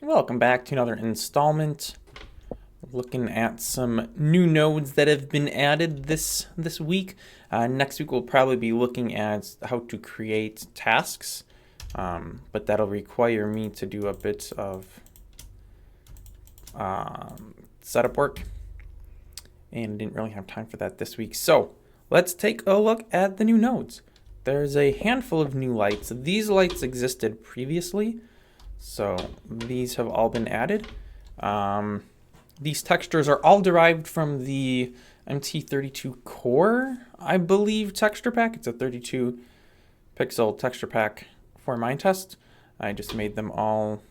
Welcome back to another installment. Looking at some new nodes that have been added this week. Next week we'll probably be looking at how to create tasks, but that'll require me to do a bit of setup work, and didn't really have time for that this week. So let's take a look at the new nodes. There's a handful of new lights. These lights existed previously, so these have all been added. These textures are all derived from the MT32 Core, I believe, texture pack. It's a 32 pixel texture pack for Minetest. I just made them all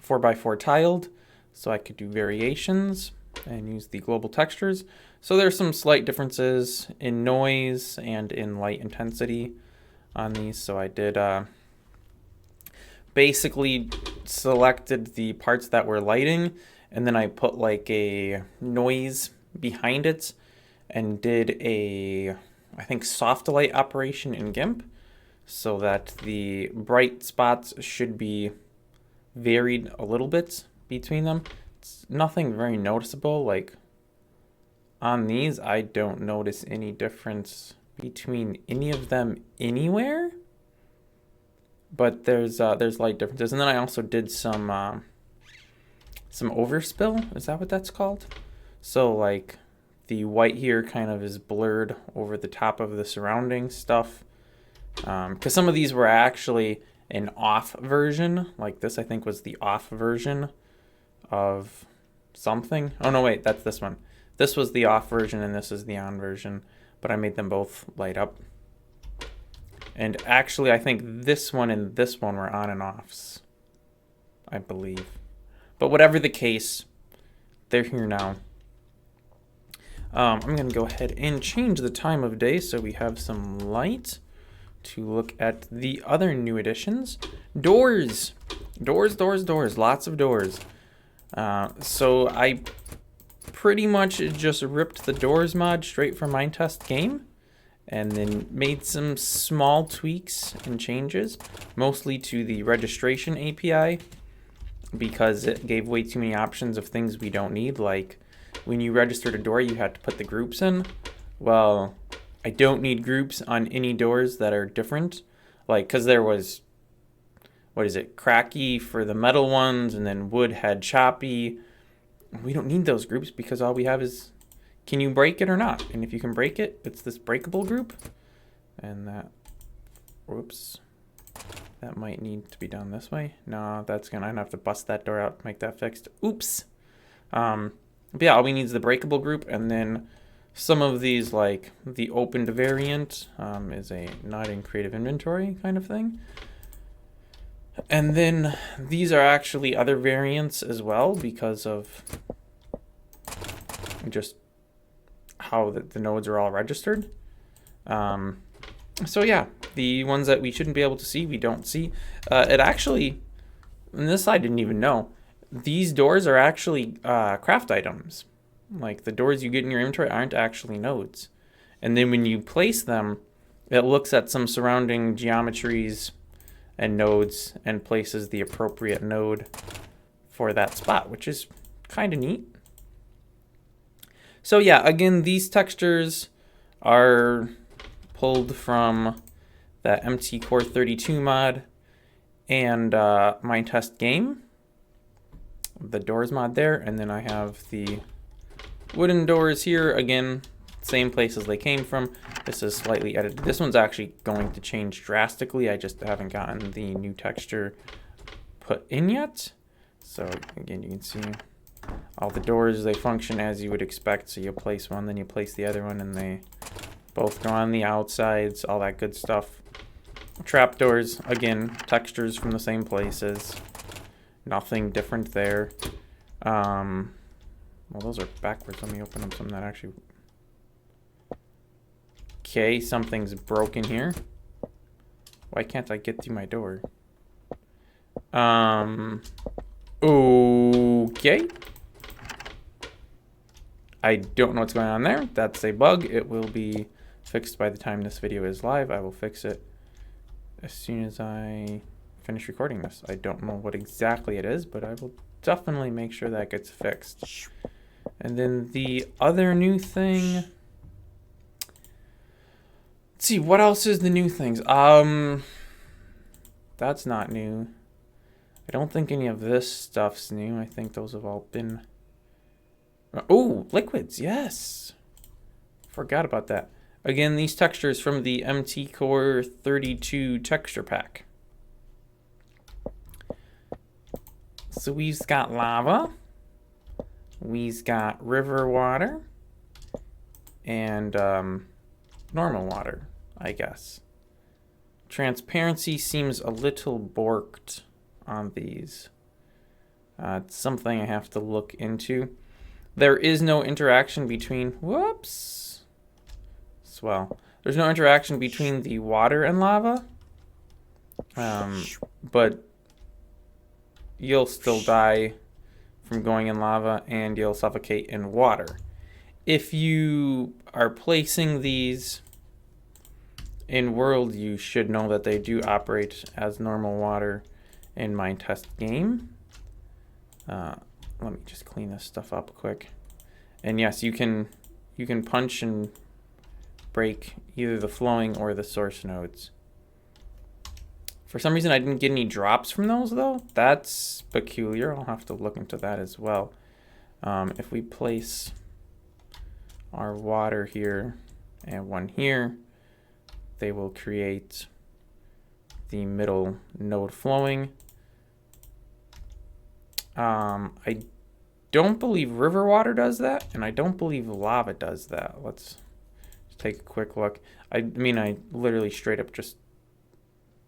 4x4 tiled so I could do variations and use the global textures. So there's some slight differences in noise and in light intensity on these. So I did basically selected the parts that were lighting, and then I put like a noise behind it and did a, I think, soft light operation in GIMP so that the bright spots should be varied a little bit between them. It's nothing very noticeable. Like on these, I don't notice any difference between any of them anywhere. But there's light differences, and then I also did some overspill. Is that what that's called? So like the white here kind of is blurred over the top of the surrounding stuff, because some of these were actually an off version. Like this, I think, was the off version of something. Oh no, wait, that's this one. This was the off version, and this is the on version. But I made them both light up. And actually, I think this one and this one were on and offs, I believe. But whatever the case, they're here now. I'm going to go ahead and change the time of day so we have some light to look at the other new additions. Doors. Doors, doors, doors. Lots of doors. So I pretty much just ripped the doors mod straight from Minetest game, and then made some small tweaks and changes, mostly to the registration API, because it gave way too many options of things we don't need. Like when you registered a door, you had to put the groups in. Well, I don't need groups on any doors that are different. Like, because there was, what is it, cracky for the metal ones, and then wood had choppy. We don't need those groups because all we have is, can you break it or not? And if you can break it, it's this breakable group. And that, whoops, that might need to be done this way. No, that's gonna, I'd have to bust that door out to make that fixed. Oops. But yeah, all we need is the breakable group, and then some of these, like the opened variant, is a not in creative inventory kind of thing. And then these are actually other variants as well because of just how the nodes are all registered. So yeah, the ones that we shouldn't be able to see, we don't see. It actually, and this I didn't even know, these doors are actually craft items. Like the doors you get in your inventory aren't actually nodes. And then when you place them, it looks at some surrounding geometries and nodes and places the appropriate node for that spot, which is kind of neat. So yeah, again, these textures are pulled from that MT Core 32 mod and Minetest game, the doors mod there, and then I have the wooden doors here, again, same place as they came from. This is slightly edited. This one's actually going to change drastically. I just haven't gotten the new texture put in yet. So again, you can see all the doors, they function as you would expect. So you place one, then you place the other one, and they both go on the outsides, all that good stuff. Trapdoors, again, textures from the same places. Nothing different there. Well, those are backwards. Let me open up some that actually... Okay, something's broken here. Why can't I get through my door? Okay. I don't know what's going on there. That's a bug. It will be fixed by the time this video is live. I will fix it as soon as I finish recording this. I don't know what exactly it is, but I will definitely make sure that gets fixed. And then the other new thing, let's see, what else is the new things? That's not new. I don't think any of this stuff's new. I think those have all been... Oh, liquids, yes. Forgot about that. Again, these textures from the MT Core 32 texture pack. So we've got lava. We've got river water. And normal water, I guess. Transparency seems a little borked on these. It's something I have to look into. There is no interaction between... Whoops. Swell. There's no interaction between the water and lava. But you'll still die from going in lava, and you'll suffocate in water. If you are placing these in world, you should know that they do operate as normal water in my test game. Let me just clean this stuff up quick. And yes, you can punch and break either the flowing or the source nodes. For some reason I didn't get any drops from those though. That's peculiar. I'll have to look into that as well. If we place our water here and one here, they will create the middle node flowing. I don't believe river water does that, and I don't believe lava does that. Let's just take a quick look. I mean, I literally straight up just,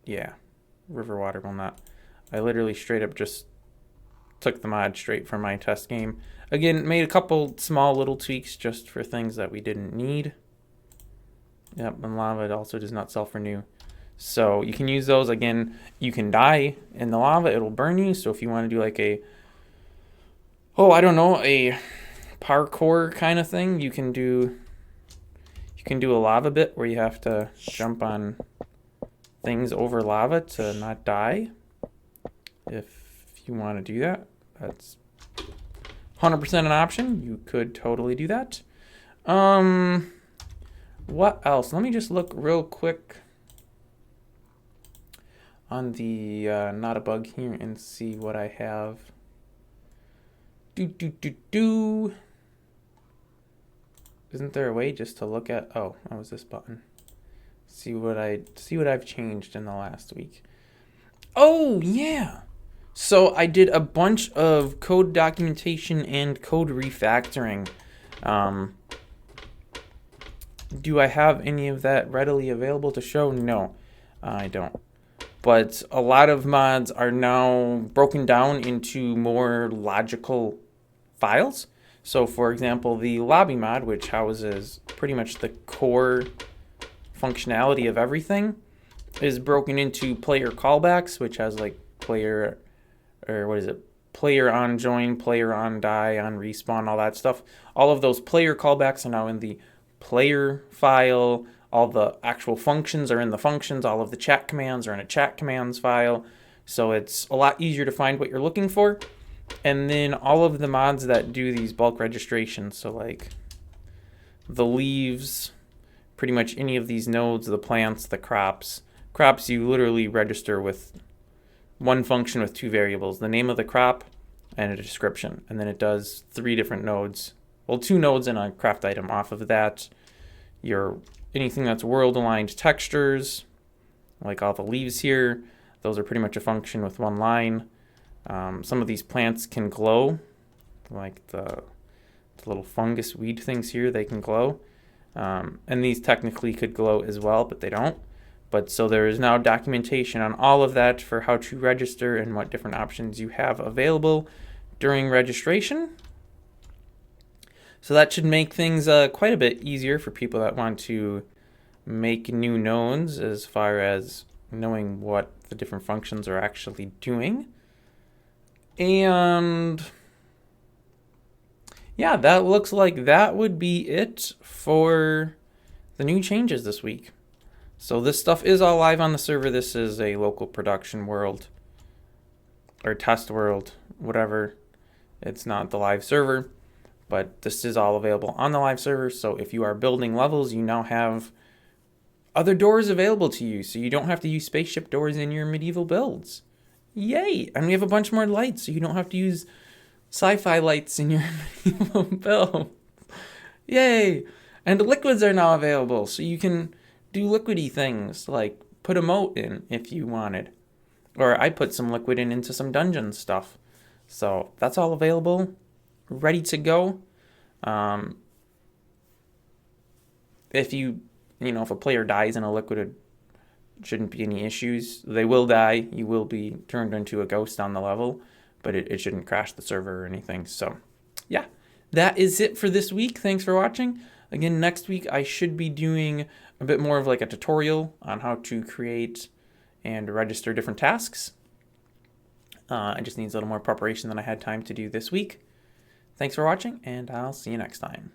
yeah, river water will not. I literally straight up just took the mod straight from my test game. Again, made a couple small little tweaks just for things that we didn't need. Yep, and lava, it also does not self-renew. So you can use those. Again, you can die in the lava, it'll burn you. So if you want to do like a, oh, I don't know, a parkour kind of thing, you can do a lava bit where you have to jump on things over lava to not die. If you want to do that, that's 100% an option. You could totally do that. What else? Let me just look real quick on the not a bug here and see what I have. Isn't there a way just to look at? Oh, that was this button. See what I've changed in the last week. Oh yeah. So I did a bunch of code documentation and code refactoring. Do I have any of that readily available to show? No, I don't. But a lot of mods are now broken down into more logical files. So for example, the lobby mod, which houses pretty much the core functionality of everything, is broken into player callbacks, which has like player, or what is it? Player on join, player on die, on respawn, all that stuff. All of those player callbacks are now in the player file. All the actual functions are in the functions. All of the chat commands are in a chat commands file. So it's a lot easier to find what you're looking for. And then all of the mods that do these bulk registrations, so like the leaves, pretty much any of these nodes, the plants, the crops. Crops you literally register with one function with two variables, the name of the crop and a description. And then it does 3 different nodes. Well, 2 nodes and a craft item. Off of that, your anything that's world aligned textures, like all the leaves here, those are pretty much a function with 1 line. Some of these plants can glow, like the little fungus weed things here, they can glow. And these technically could glow as well, but they don't. But so there is now documentation on all of that for how to register and what different options you have available during registration. So that should make things quite a bit easier for people that want to make new nodes as far as knowing what the different functions are actually doing. And yeah, that looks like that would be it for the new changes this week. So this stuff is all live on the server. This is a local production world or test world, whatever. It's not the live server, but this is all available on the live server. So if you are building levels, you now have other doors available to you. So you don't have to use spaceship doors in your medieval builds. Yay! And we have a bunch more lights, so you don't have to use sci-fi lights in your medieval build. Yay! And the liquids are now available, so you can do liquidy things, like put a moat in if you wanted. Or I put some liquid into some dungeon stuff. So that's all available, ready to go. If a player dies in a liquid, it shouldn't be any issues. They will die. You will be turned into a ghost on the level, but it shouldn't crash the server or anything. So yeah, that is it for this week. Thanks for watching. Again, next week I should be doing a bit more of like a tutorial on how to create and register different tasks. It just needs a little more preparation than I had time to do this week. Thanks for watching, and I'll see you next time.